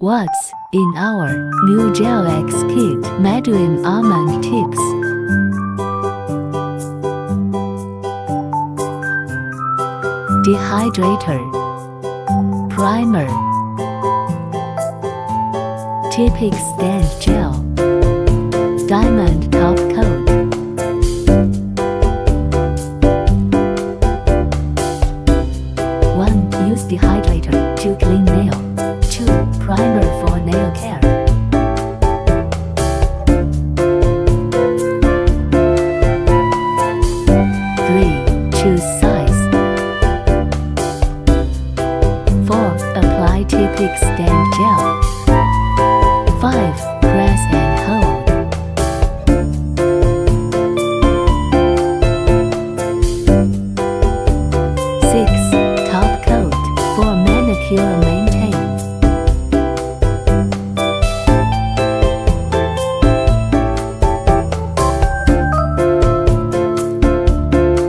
What's in our new Gel X kit? Meduim almond tips. Dehydrator, primer, tip extend gel, diamond top coat. 1. Use dehydrator to clean nail. 2. Primer for